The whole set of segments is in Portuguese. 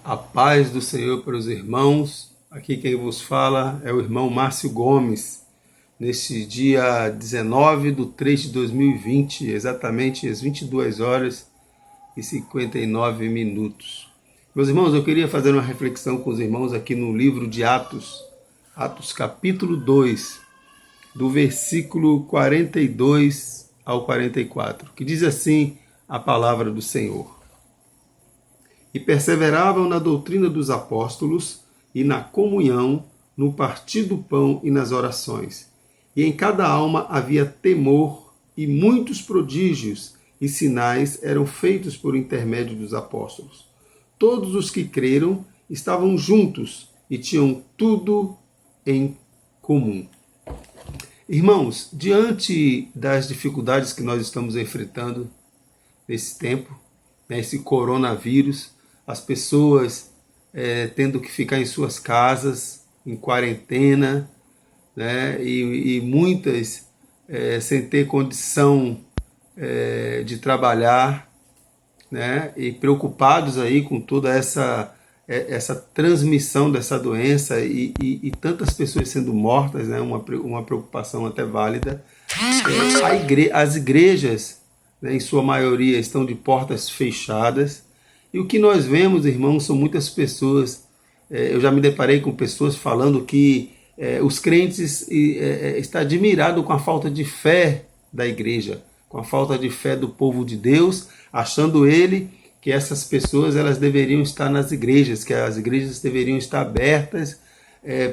A paz do Senhor para os irmãos. Aqui quem vos fala é o irmão Márcio Gomes. Neste dia 19 de 3 de 2020, exatamente às 22 horas e 59 minutos. Meus irmãos, eu queria fazer uma reflexão com os irmãos aqui no livro de Atos, Atos capítulo 2, do versículo 42 ao 44, que diz assim a palavra do Senhor. E perseveravam na doutrina dos apóstolos e na comunhão, no partir do pão e nas orações. E em cada alma havia temor, e muitos prodígios e sinais eram feitos por intermédio dos apóstolos. Todos os que creram estavam juntos e tinham tudo em comum. Irmãos, diante das dificuldades que nós estamos enfrentando nesse tempo, esse coronavírus, as pessoas tendo que ficar em suas casas, em quarentena, né? E muitas sem ter condição de trabalhar, né? E preocupados aí com toda essa transmissão dessa doença e tantas pessoas sendo mortas, né? Uma preocupação até válida. As igrejas, né, em sua maioria, estão de portas fechadas. E o que nós vemos, irmãos, são muitas pessoas, eu já me deparei com pessoas falando que os crentes estão admirados com a falta de fé da igreja, com a falta de fé do povo de Deus, achando que essas pessoas elas deveriam estar nas igrejas, que as igrejas deveriam estar abertas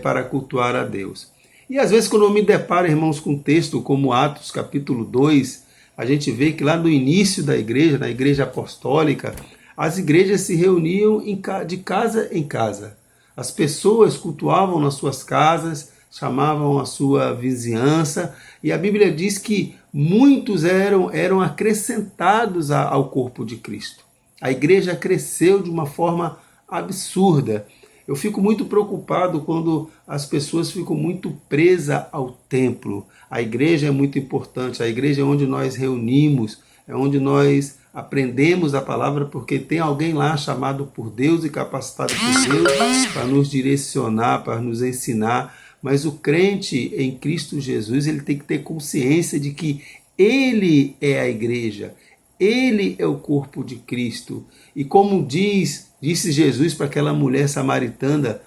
para cultuar a Deus. E às vezes quando eu me deparo, irmãos, com um texto como Atos capítulo 2, a gente vê que lá no início da igreja, na igreja apostólica, as igrejas se reuniam de casa em casa. As pessoas cultuavam nas suas casas, chamavam a sua vizinhança, e a Bíblia diz que muitos eram acrescentados ao corpo de Cristo. A igreja cresceu de uma forma absurda. Eu fico muito preocupado quando as pessoas ficam muito presas ao templo. A igreja é muito importante, a igreja é onde nós reunimos, é onde nós aprendemos a palavra, porque tem alguém lá chamado por Deus e capacitado por Deus para nos direcionar, para nos ensinar. Mas o crente em Cristo Jesus, ele tem que ter consciência de que ele é a igreja, ele é o corpo de Cristo. E como disse Jesus para aquela mulher samaritana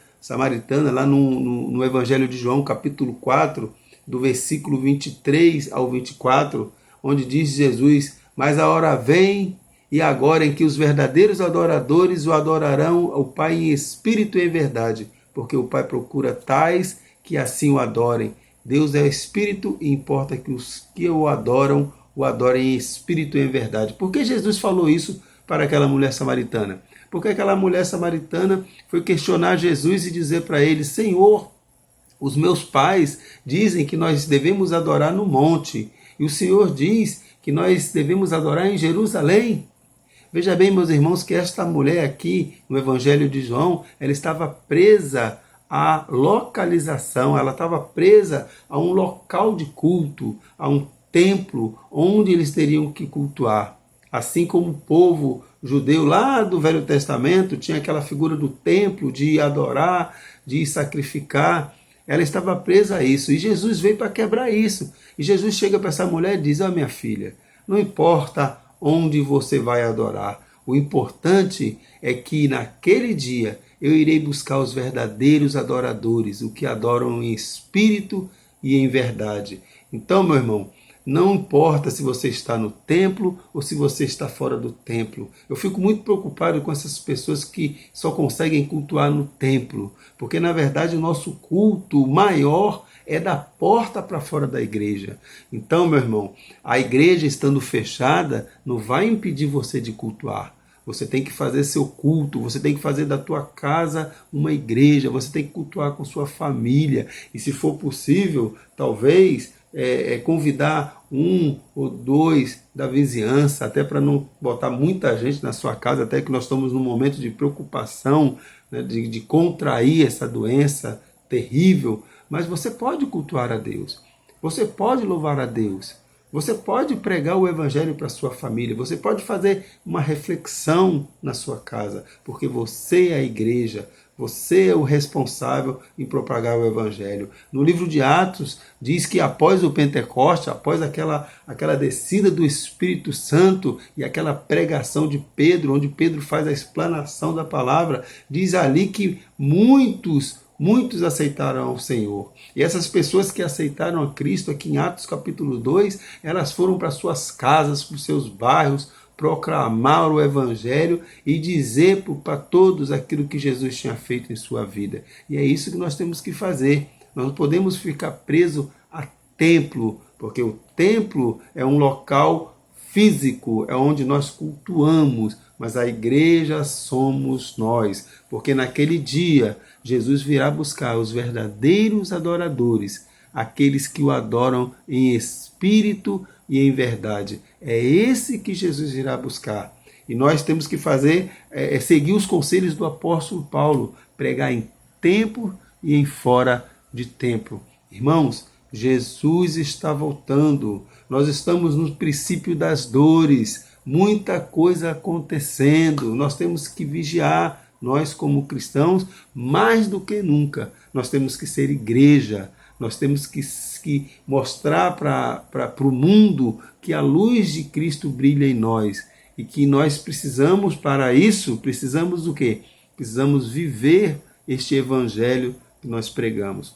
lá no Evangelho de João, capítulo 4, do versículo 23 ao 24, onde diz Jesus: mas a hora vem e agora em que os verdadeiros adoradores o adorarão ao Pai em espírito e em verdade, porque o Pai procura tais que assim o adorem. Deus é espírito e importa que os que o adorem em espírito e em verdade. Por que Jesus falou isso para aquela mulher samaritana? Porque aquela mulher samaritana foi questionar Jesus e dizer para ele: Senhor, os meus pais dizem que nós devemos adorar no monte, e o Senhor diz que nós devemos adorar em Jerusalém. Veja bem, meus irmãos, que esta mulher aqui, no Evangelho de João, ela estava presa à localização, ela estava presa a um local de culto, a um templo onde eles teriam que cultuar. Assim como o povo judeu lá do Velho Testamento tinha aquela figura do templo, de adorar, de sacrificar, ela estava presa a isso, e Jesus veio para quebrar isso. E Jesus chega para essa mulher e diz: minha filha, não importa onde você vai adorar, o importante é que naquele dia eu irei buscar os verdadeiros adoradores, o que adoram em espírito e em verdade. Então, meu irmão, não importa se você está no templo ou se você está fora do templo. Eu fico muito preocupado com essas pessoas que só conseguem cultuar no templo, porque na verdade o nosso culto maior é da porta para fora da igreja. Então, meu irmão, a igreja estando fechada não vai impedir você de cultuar. Você tem que fazer seu culto, você tem que fazer da tua casa uma igreja, você tem que cultuar com sua família. E se for possível, talvez convidar um ou dois da vizinhança, até para não botar muita gente na sua casa, até que nós estamos num momento de preocupação, né, de contrair essa doença terrível. Mas você pode cultuar a Deus, você pode louvar a Deus, Você pode pregar o evangelho para sua família, você pode fazer uma reflexão na sua casa, porque você é a igreja, você é o responsável em propagar o evangelho. No livro de Atos diz que após o Pentecoste, após aquela descida do Espírito Santo e aquela pregação de Pedro, onde Pedro faz a explanação da palavra, diz ali que muitos aceitaram o Senhor. E essas pessoas que aceitaram a Cristo, aqui em Atos capítulo 2, elas foram para suas casas, para os seus bairros, proclamar o Evangelho e dizer para todos aquilo que Jesus tinha feito em sua vida. E é isso que nós temos que fazer. Nós não podemos ficar presos a templo, porque o templo é um local físico, é onde nós cultuamos, mas a igreja somos nós, porque naquele dia Jesus virá buscar os verdadeiros adoradores, aqueles que o adoram em espírito e em verdade. É esse que Jesus irá buscar. E nós temos que fazer, seguir os conselhos do apóstolo Paulo, pregar em tempo e em fora de tempo. Irmãos, Jesus está voltando. Nós estamos no princípio das dores, muita coisa acontecendo. Nós temos que vigiar. Nós, como cristãos, mais do que nunca, nós temos que ser igreja. Nós temos que mostrar para o mundo que a luz de Cristo brilha em nós. E que nós precisamos, para isso, precisamos do quê? Precisamos viver este evangelho que nós pregamos.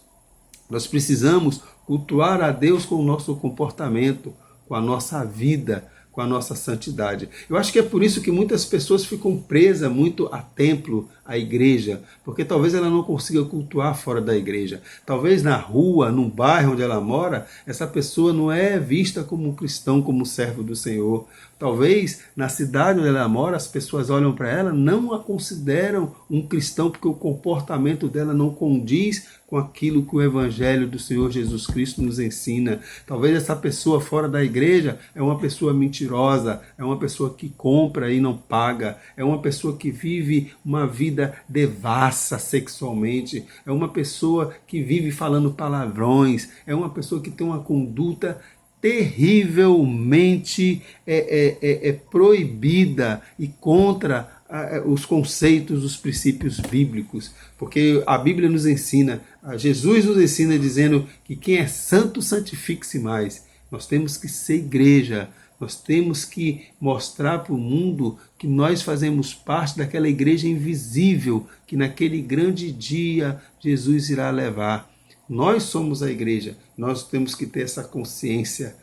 Nós precisamos cultuar a Deus com o nosso comportamento, com a nossa vida, com a nossa santidade. Eu acho que é por isso que muitas pessoas ficam presas muito a templo, à igreja, porque talvez ela não consiga cultuar fora da igreja. Talvez na rua, no bairro onde ela mora, essa pessoa não é vista como um cristão, como um servo do Senhor. Talvez na cidade onde ela mora, as pessoas olham para ela, não a consideram um cristão, porque o comportamento dela não condiz com aquilo que o Evangelho do Senhor Jesus Cristo nos ensina. Talvez essa pessoa fora da igreja é uma pessoa mentirosa, é uma pessoa que compra e não paga, é uma pessoa que vive uma vida devassa sexualmente, é uma pessoa que vive falando palavrões, é uma pessoa que tem uma conduta terrivelmente proibida e contra os conceitos, os princípios bíblicos, porque a Bíblia nos ensina, Jesus nos ensina dizendo que quem é santo santifique-se mais. Nós temos que ser igreja, nós temos que mostrar para o mundo que nós fazemos parte daquela igreja invisível que naquele grande dia Jesus irá levar. Nós somos a igreja, nós temos que ter essa consciência,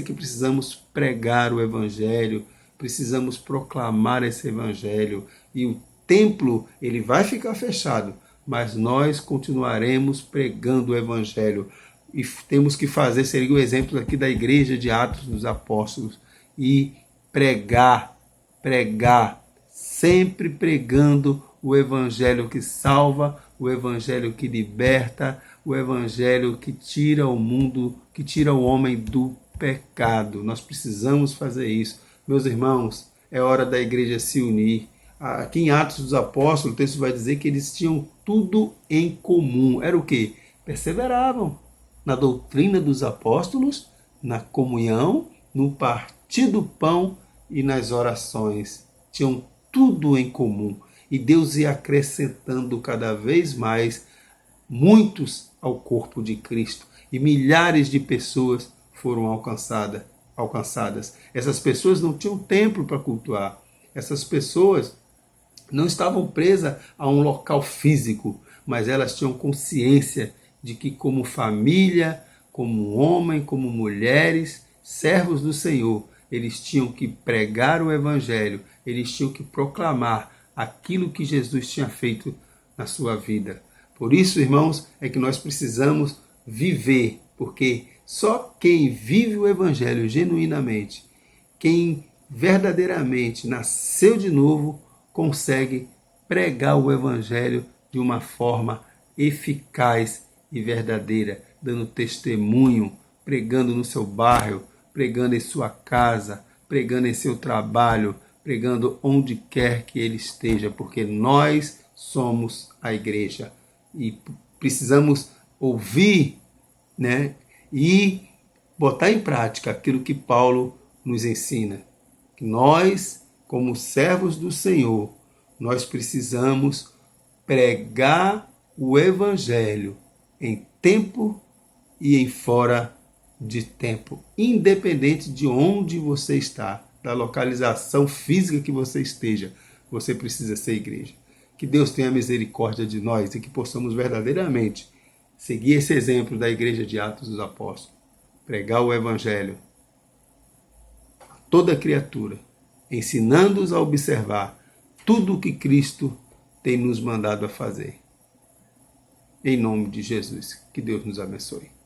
que precisamos pregar o Evangelho, precisamos proclamar esse Evangelho, e o templo ele vai ficar fechado, mas nós continuaremos pregando o Evangelho, e temos que fazer, seria o exemplo aqui da igreja de Atos dos Apóstolos, e pregar, sempre pregando o Evangelho que salva, o Evangelho que liberta, o Evangelho que tira o mundo, que tira o homem do pecado. Nós precisamos fazer isso. Meus irmãos, é hora da igreja se unir. Aqui em Atos dos Apóstolos, o texto vai dizer que eles tinham tudo em comum. Era o quê? Perseveravam na doutrina dos apóstolos, na comunhão, no partir do pão e nas orações. Tinham tudo em comum. E Deus ia acrescentando cada vez mais muitos ao corpo de Cristo. E milhares de pessoas foram alcançadas. Essas pessoas não tinham templo para cultuar. Essas pessoas não estavam presas a um local físico, mas elas tinham consciência de que, como família, como homem, como mulheres, servos do Senhor, eles tinham que pregar o Evangelho, eles tinham que proclamar aquilo que Jesus tinha feito na sua vida. Por isso, irmãos, é que nós precisamos viver, porque só quem vive o Evangelho genuinamente, quem verdadeiramente nasceu de novo, consegue pregar o Evangelho de uma forma eficaz e verdadeira, dando testemunho, pregando no seu bairro, pregando em sua casa, pregando em seu trabalho, pregando onde quer que ele esteja, porque nós somos a igreja e precisamos ouvir, né? E botar em prática aquilo que Paulo nos ensina. Que nós, como servos do Senhor, nós precisamos pregar o Evangelho em tempo e em fora de tempo, independente de onde você está, da localização física que você esteja, você precisa ser igreja. Que Deus tenha misericórdia de nós e que possamos verdadeiramente seguir esse exemplo da igreja de Atos dos Apóstolos, pregar o Evangelho a toda criatura, ensinando-os a observar tudo o que Cristo tem nos mandado a fazer. Em nome de Jesus, que Deus nos abençoe.